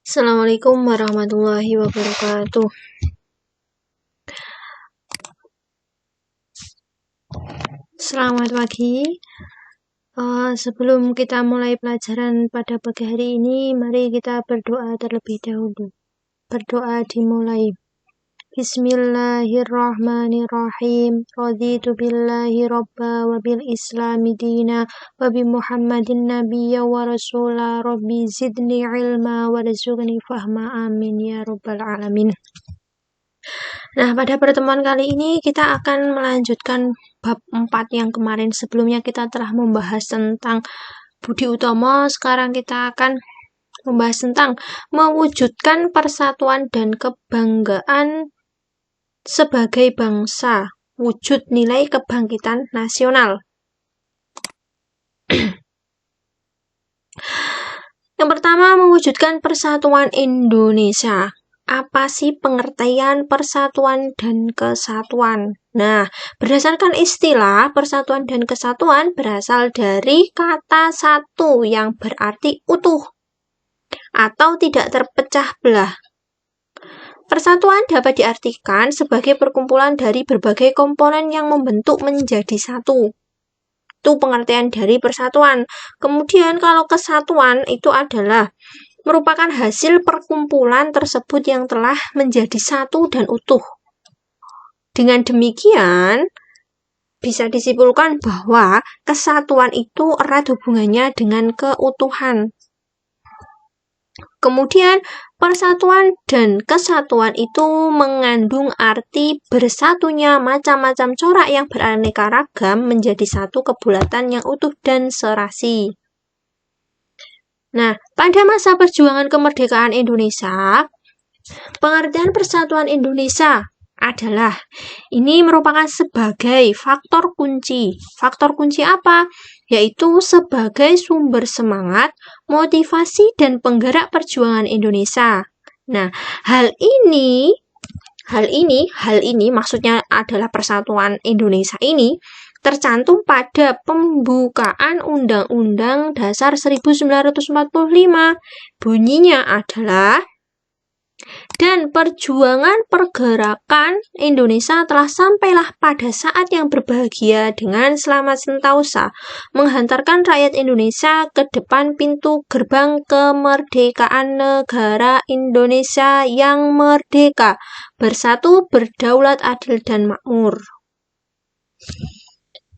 Assalamualaikum warahmatullahi wabarakatuh. Selamat pagi. Sebelum kita mulai pelajaran pada pagi hari ini, mari kita berdoa terlebih dahulu. Berdoa dimulai. Bismillahirrahmanirrahim. Raditu billahi robba wa bil islami dina wa bi muhammadin nabiyya wa rasulah. Rabbi zidni ilma wa rizukni fahma. Amin ya rabbal alamin. Nah, pada pertemuan kali ini kita akan melanjutkan bab 4 yang kemarin. Sebelumnya kita telah membahas tentang budi utomo, sekarang kita akan membahas tentang mewujudkan persatuan dan kebanggaan sebagai bangsa, wujud nilai kebangkitan nasional. Yang pertama, mewujudkan persatuan Indonesia. Apa sih pengertian persatuan dan kesatuan? Nah, berdasarkan istilah persatuan dan kesatuan berasal dari kata satu yang berarti utuh atau tidak terpecah belah. Persatuan dapat diartikan sebagai perkumpulan dari berbagai komponen yang membentuk menjadi satu. Itu pengertian dari persatuan. Kemudian kalau kesatuan itu adalah merupakan hasil perkumpulan tersebut yang telah menjadi satu dan utuh. Dengan demikian, bisa disimpulkan bahwa kesatuan itu erat hubungannya dengan keutuhan. Kemudian, persatuan dan kesatuan itu mengandung arti bersatunya macam-macam corak yang beraneka ragam menjadi satu kebulatan yang utuh dan serasi. Nah, pada masa perjuangan kemerdekaan Indonesia, pengertian persatuan Indonesia adalah ini merupakan sebagai faktor kunci. Faktor kunci apa? Yaitu sebagai sumber semangat, motivasi, dan penggerak perjuangan Indonesia. Nah, hal ini maksudnya adalah persatuan Indonesia ini tercantum pada pembukaan Undang-Undang Dasar 1945. Bunyinya adalah, dan perjuangan pergerakan Indonesia telah sampailah pada saat yang berbahagia dengan selamat sentosa, menghantarkan rakyat Indonesia ke depan pintu gerbang kemerdekaan negara Indonesia yang merdeka, bersatu, berdaulat, adil, dan makmur.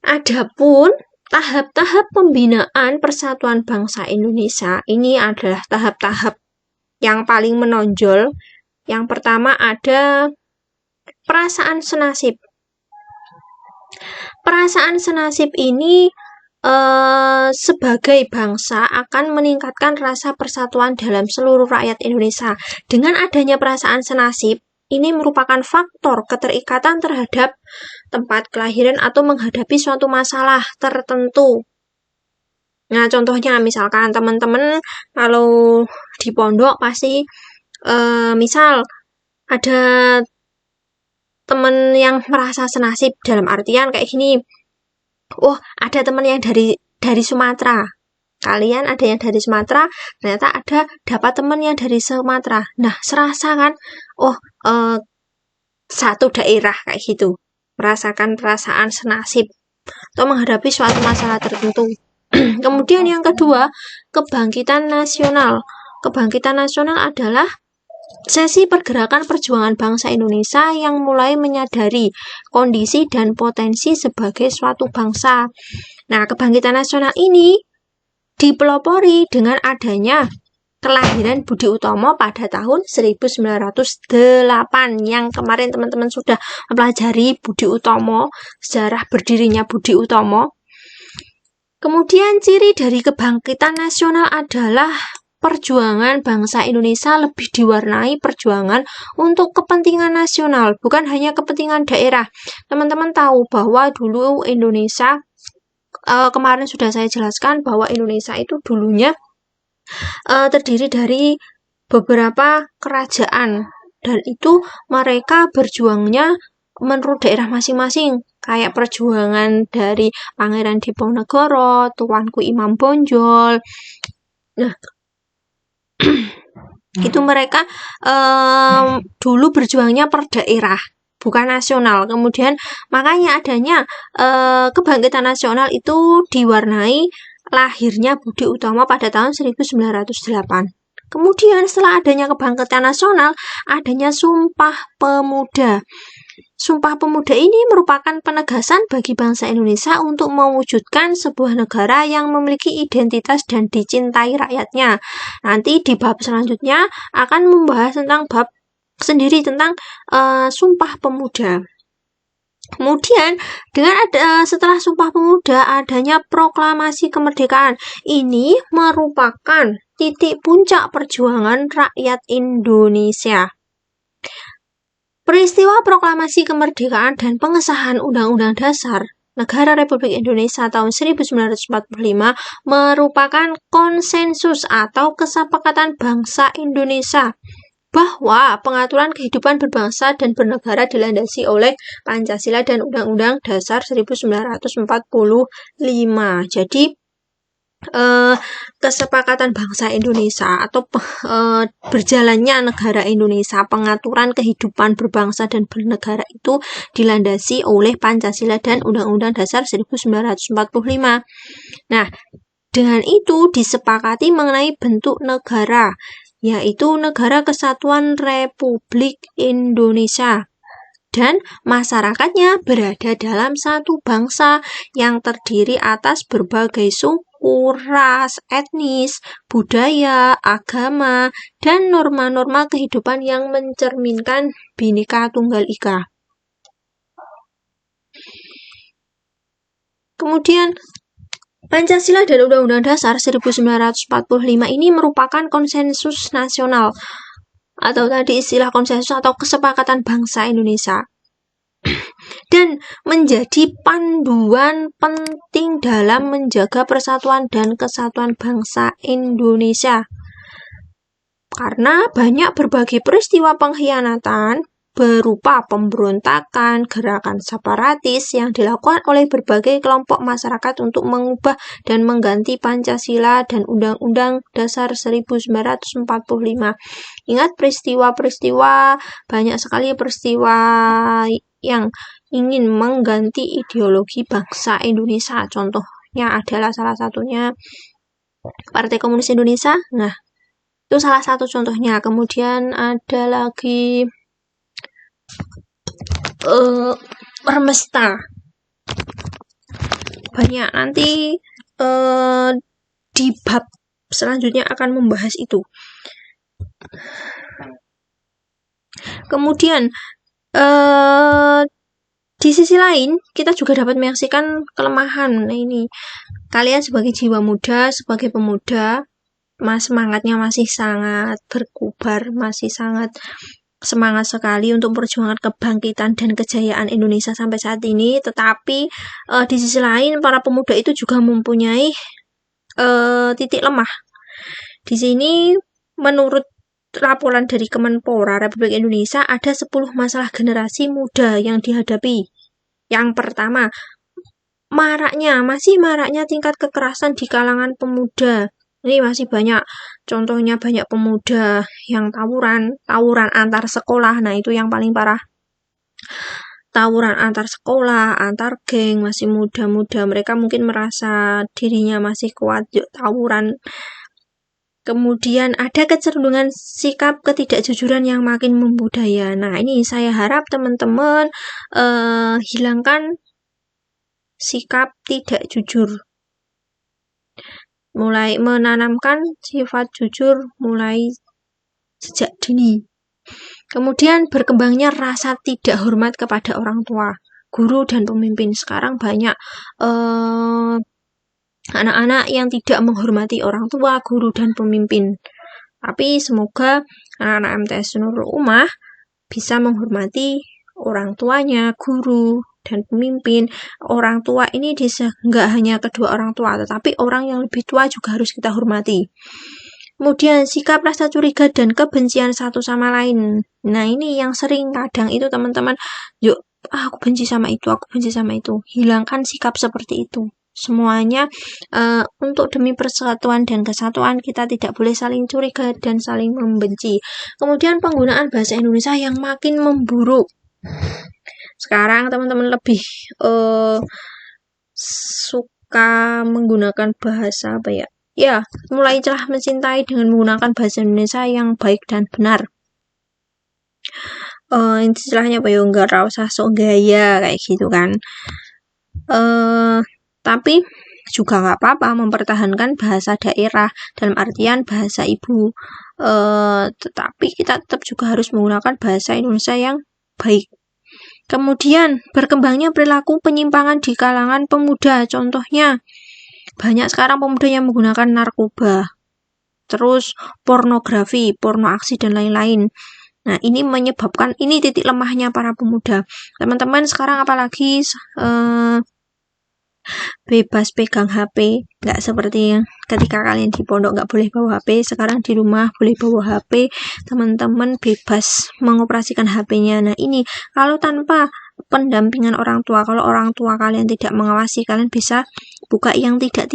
Adapun tahap-tahap pembinaan persatuan bangsa Indonesia ini adalah tahap-tahap yang paling menonjol. Yang pertama ada perasaan senasib. Perasaan senasib ini sebagai bangsa akan meningkatkan rasa persatuan dalam seluruh rakyat Indonesia. Dengan adanya perasaan senasib, ini merupakan faktor keterikatan terhadap tempat kelahiran atau menghadapi suatu masalah tertentu. Nah, contohnya misalkan teman-teman kalau di pondok pasti misal ada teman yang merasa senasib dalam artian kayak gini. Oh, ada teman yang dari Sumatera. Kalian ada yang dari Sumatera, ternyata dapat teman yang dari Sumatera. Nah, serasa kan, satu daerah kayak gitu. Merasakan perasaan senasib atau menghadapi suatu masalah tertentu. Kemudian yang kedua, kebangkitan nasional. Kebangkitan nasional adalah sesi pergerakan perjuangan bangsa Indonesia yang mulai menyadari kondisi dan potensi sebagai suatu bangsa. Nah, kebangkitan nasional ini dipelopori dengan adanya kelahiran Budi Utomo pada tahun 1908 yang kemarin teman-teman sudah mempelajari Budi Utomo, sejarah berdirinya Budi Utomo. Kemudian ciri dari kebangkitan nasional adalah perjuangan bangsa Indonesia lebih diwarnai perjuangan untuk kepentingan nasional, bukan hanya kepentingan daerah. Teman-teman tahu bahwa dulu Indonesia, kemarin sudah saya jelaskan bahwa Indonesia itu dulunya terdiri dari beberapa kerajaan, dan itu mereka berjuangnya menurut daerah masing-masing, kayak perjuangan dari Pangeran Diponegoro, Tuanku Imam Bonjol. Nah, Itu mereka dulu berjuangnya per daerah, bukan nasional. Kemudian makanya adanya kebangkitan nasional itu diwarnai lahirnya Budi Utomo pada tahun 1908. Kemudian setelah adanya kebangkitan nasional, adanya Sumpah Pemuda. Sumpah Pemuda ini merupakan penegasan bagi bangsa Indonesia untuk mewujudkan sebuah negara yang memiliki identitas dan dicintai rakyatnya. Nanti di bab selanjutnya akan membahas tentang bab sendiri tentang Sumpah Pemuda. Kemudian setelah Sumpah Pemuda adanya Proklamasi Kemerdekaan. Ini merupakan titik puncak perjuangan rakyat Indonesia. Peristiwa Proklamasi Kemerdekaan dan pengesahan Undang-Undang Dasar Negara Republik Indonesia tahun 1945 merupakan konsensus atau kesepakatan bangsa Indonesia bahwa pengaturan kehidupan berbangsa dan bernegara dilandasi oleh Pancasila dan Undang-Undang Dasar 1945. Jadi kesepakatan bangsa Indonesia atau berjalannya negara Indonesia, pengaturan kehidupan berbangsa dan bernegara itu dilandasi oleh Pancasila dan Undang-Undang Dasar 1945. Nah, dengan itu disepakati mengenai bentuk negara, yaitu Negara Kesatuan Republik Indonesia. Dan masyarakatnya berada dalam satu bangsa yang terdiri atas berbagai suku, ras, etnis, budaya, agama, dan norma-norma kehidupan yang mencerminkan Bhinneka Tunggal Ika. Kemudian Pancasila dan Undang-Undang Dasar 1945 ini merupakan konsensus nasional atau tadi istilah konsensus atau kesepakatan bangsa Indonesia dan menjadi panduan penting dalam menjaga persatuan dan kesatuan bangsa Indonesia. Karena banyak berbagai peristiwa pengkhianatan berupa pemberontakan, gerakan separatis yang dilakukan oleh berbagai kelompok masyarakat untuk mengubah dan mengganti Pancasila dan Undang-Undang Dasar 1945. Ingat peristiwa-peristiwa, banyak sekali peristiwa yang ingin mengganti ideologi bangsa Indonesia. Contohnya adalah salah satunya Partai Komunis Indonesia. Nah, itu salah satu contohnya. Kemudian ada lagi Permesta. Banyak nanti di bab selanjutnya akan membahas itu. Kemudian di sisi lain kita juga dapat menyaksikan kelemahan. Nah, ini kalian sebagai jiwa muda, sebagai pemuda, semangatnya masih sangat berkobar, masih sangat semangat sekali untuk memperjuangkan kebangkitan dan kejayaan Indonesia sampai saat ini. Tetapi di sisi lain para pemuda itu juga mempunyai titik lemah. Di sini menurut laporan dari Kemenpora Republik Indonesia ada 10 masalah generasi muda yang dihadapi. Yang pertama, masih maraknya tingkat kekerasan di kalangan pemuda. Ini masih banyak, contohnya banyak pemuda yang tawuran antar sekolah. Nah, itu yang paling parah. Tawuran antar sekolah, antar geng, masih muda-muda. Mereka mungkin merasa dirinya masih kuat, yuk tawuran. Kemudian ada kecenderungan sikap ketidakjujuran yang makin membudaya. Nah, ini saya harap teman-teman hilangkan sikap tidak jujur. Mulai menanamkan sifat jujur mulai sejak dini. Kemudian berkembangnya rasa tidak hormat kepada orang tua, guru, dan pemimpin. Sekarang banyak anak-anak yang tidak menghormati orang tua, guru, dan pemimpin. Tapi semoga anak-anak MTS Nurul Ummah bisa menghormati orang tuanya, guru, dan pemimpin. Orang tua ini nggak hanya kedua orang tua, tetapi orang yang lebih tua juga harus kita hormati. Kemudian sikap rasa curiga dan kebencian satu sama lain. Nah, ini yang sering kadang itu teman-teman, yuk aku benci sama itu, aku benci sama itu. Hilangkan sikap seperti itu. Semuanya untuk demi persatuan dan kesatuan kita tidak boleh saling curiga dan saling membenci. Kemudian penggunaan bahasa Indonesia yang makin memburuk. Sekarang teman-teman lebih suka menggunakan bahasa apa ya? Ya, mulai celah mencintai dengan menggunakan bahasa Indonesia yang baik dan benar. Istilahnya apa ya? Enggak usah sok gaya kayak gitu kan. Tapi juga nggak apa-apa mempertahankan bahasa daerah dalam artian bahasa ibu. Tetapi kita tetap juga harus menggunakan bahasa Indonesia yang baik. Kemudian berkembangnya perilaku penyimpangan di kalangan pemuda. Contohnya banyak sekarang pemuda yang menggunakan narkoba, terus pornografi, porno aksi dan lain-lain. Nah, ini menyebabkan, ini titik lemahnya para pemuda. Teman-teman sekarang apalagi bebas pegang HP, nggak seperti ketika kalian di pondok nggak boleh bawa HP, sekarang di rumah boleh bawa HP, teman-teman bebas mengoperasikan HP-nya. Nah, ini kalau tanpa pendampingan orang tua, kalau orang tua kalian tidak mengawasi, kalian bisa buka yang tidak.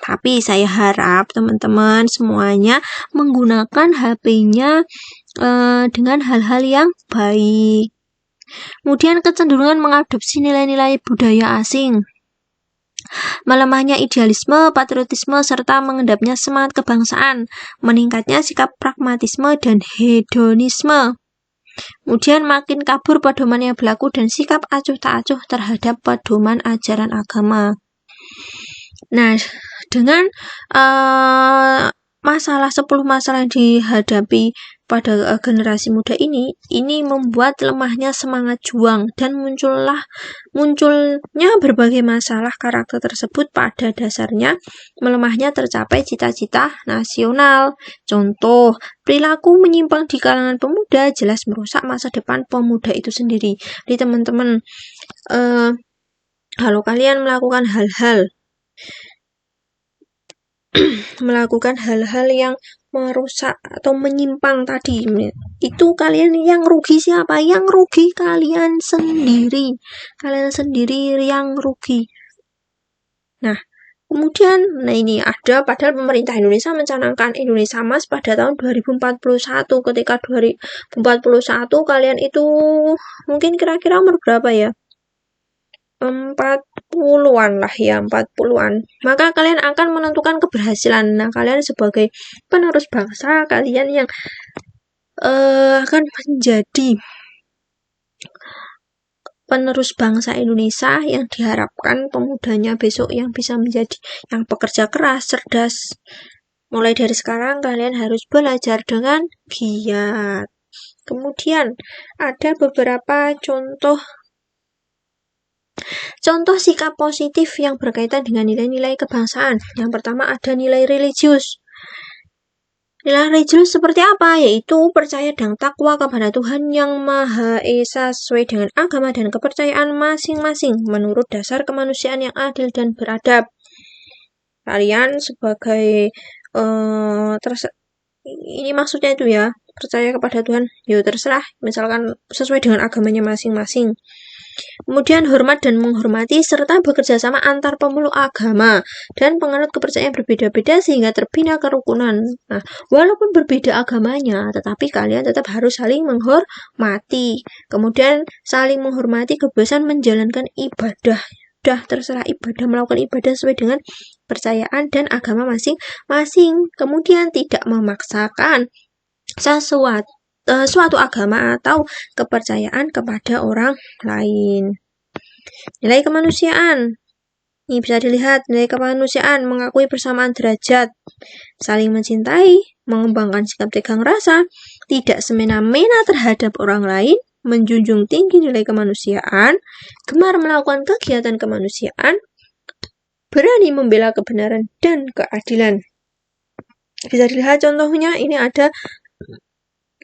Tapi saya harap teman-teman semuanya menggunakan HP-nya dengan hal-hal yang baik. Kemudian kecenderungan mengadopsi nilai-nilai budaya asing, melemahnya idealisme, patriotisme, serta mengendapnya semangat kebangsaan, meningkatnya sikap pragmatisme dan hedonisme. Kemudian makin kabur pedoman yang berlaku dan sikap acuh tak acuh terhadap pedoman ajaran agama. Nah, dengan 10 masalah yang dihadapi pada generasi muda ini membuat lemahnya semangat juang dan munculnya berbagai masalah karakter tersebut. Pada dasarnya melemahnya tercapai cita-cita nasional. Contoh, perilaku menyimpang di kalangan pemuda jelas merusak masa depan pemuda itu sendiri. Jadi teman-teman, kalau kalian melakukan hal-hal yang merusak atau menyimpang tadi, itu kalian yang rugi siapa? Yang rugi kalian sendiri. Kalian sendiri yang rugi. Nah, kemudian ini ada, padahal pemerintah Indonesia mencanangkan Indonesia Emas pada tahun 2041. Ketika 2041 kalian itu mungkin kira-kira umur berapa ya? 40-an lah ya, 40-an. Maka kalian akan menentukan keberhasilan. Nah, kalian sebagai penerus bangsa, kalian yang akan menjadi penerus bangsa Indonesia yang diharapkan pemudanya besok yang bisa menjadi yang pekerja keras, cerdas. Mulai dari sekarang kalian harus belajar dengan giat. Kemudian ada beberapa contoh sikap positif yang berkaitan dengan nilai-nilai kebangsaan. Yang pertama ada nilai religius. Nilai religius seperti apa? Yaitu percaya dan takwa kepada Tuhan Yang Maha Esa sesuai dengan agama dan kepercayaan masing-masing menurut dasar kemanusiaan yang adil dan beradab. Kalian sebagai ini maksudnya itu ya, percaya kepada Tuhan, ya terserah, misalkan sesuai dengan agamanya masing-masing. Kemudian hormat dan menghormati serta bekerja sama antar pemeluk agama dan penganut kepercayaan berbeda-beda sehingga terbina kerukunan. Nah, walaupun berbeda agamanya, tetapi kalian tetap harus saling menghormati. Kemudian saling menghormati kebebasan menjalankan ibadah. Sudah terserah ibadah, melakukan ibadah sesuai dengan percayaan dan agama masing-masing. Kemudian tidak memaksakan suatu agama atau kepercayaan kepada orang lain. Nilai kemanusiaan. Ini bisa dilihat, nilai kemanusiaan mengakui persamaan derajat, saling mencintai, mengembangkan sikap tegang rasa, tidak semena-mena terhadap orang lain, menjunjung tinggi nilai kemanusiaan, gemar melakukan kegiatan kemanusiaan, berani membela kebenaran dan keadilan. Bisa dilihat contohnya, ini ada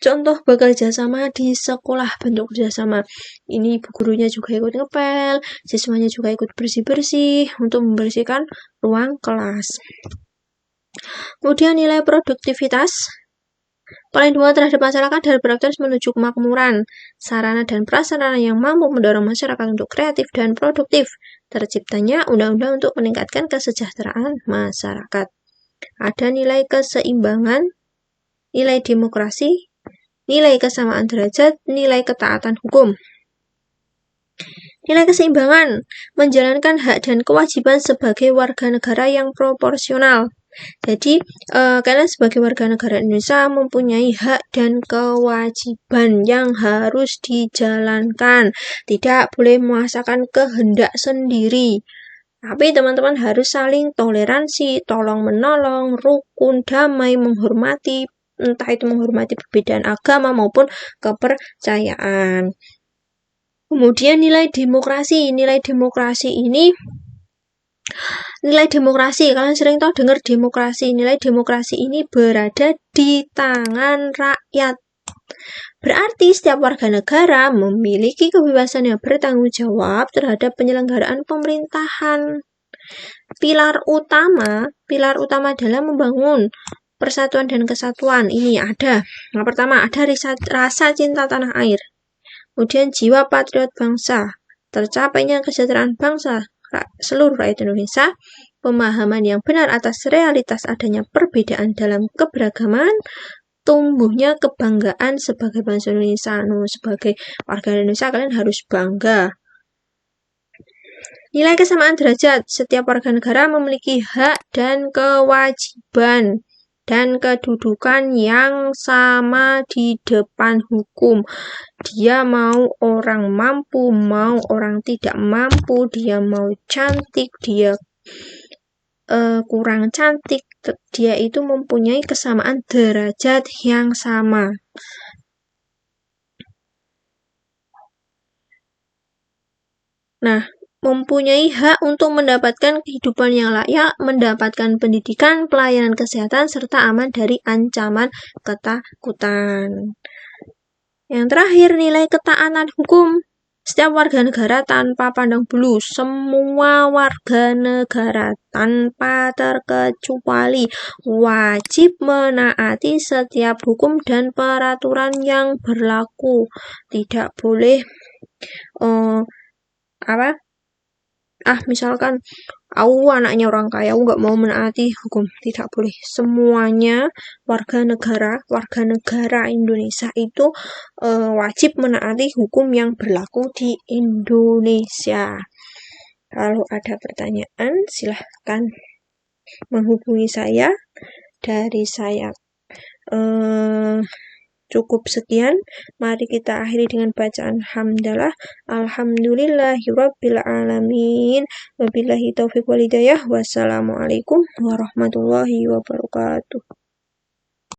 contoh bekerja sama di sekolah, bentuk kerjasama. Ini ibu gurunya juga ikut ngepel, siswanya juga ikut bersih-bersih untuk membersihkan ruang kelas. Kemudian nilai produktivitas. Pelindungan terhadap masyarakat dan beraktivitas menuju kemakmuran, sarana dan prasarana yang mampu mendorong masyarakat untuk kreatif dan produktif, terciptanya undang-undang untuk meningkatkan kesejahteraan masyarakat. Ada nilai keseimbangan, nilai demokrasi, nilai kesamaan derajat, nilai ketaatan hukum. Nilai keseimbangan, menjalankan hak dan kewajiban sebagai warga negara yang proporsional. Jadi, kalian sebagai warga negara Indonesia mempunyai hak dan kewajiban yang harus dijalankan. Tidak boleh memaksakan kehendak sendiri. Tapi teman-teman harus saling toleransi, tolong-menolong, rukun, damai, menghormati, entah itu menghormati perbedaan agama maupun kepercayaan. Kemudian nilai demokrasi. Nilai demokrasi, kalian sering tahu dengar demokrasi. Nilai demokrasi ini berada di tangan rakyat. Berarti setiap warga negara memiliki kebebasan yang bertanggung jawab terhadap penyelenggaraan pemerintahan. Pilar utama dalam membangun persatuan dan kesatuan ini ada. Yang pertama, ada rasa cinta tanah air. Kemudian jiwa patriot bangsa, tercapainya kesejahteraan bangsa seluruh rakyat Indonesia, pemahaman yang benar atas realitas adanya perbedaan dalam keberagaman, tumbuhnya kebanggaan sebagai bangsa Indonesia. Sebagai warga Indonesia kalian harus bangga. Nilai kesamaan derajat, setiap warga negara memiliki hak dan kewajiban dan kedudukan yang sama di depan hukum. Dia mau orang mampu, mau orang tidak mampu, dia mau cantik, dia kurang cantik, dia itu mempunyai kesamaan derajat yang sama. Nah, mempunyai hak untuk mendapatkan kehidupan yang layak, mendapatkan pendidikan, pelayanan kesehatan, serta aman dari ancaman ketakutan. Yang terakhir, nilai ketaatan hukum. Setiap warga negara tanpa pandang bulu, semua warga negara tanpa terkecuali wajib menaati setiap hukum dan peraturan yang berlaku. Tidak boleh misalkan aku anaknya orang kaya, aku nggak mau menaati hukum. Tidak boleh. Semuanya warga negara Indonesia itu wajib menaati hukum yang berlaku di Indonesia. Kalau ada pertanyaan, silahkan menghubungi saya. Dari saya cukup sekian. Mari kita akhiri dengan bacaan hamdalah. Alhamdulillahirabbil alamin. Wabillahi taufiq wal hidayah. Wassalamualaikum warahmatullahi wabarakatuh.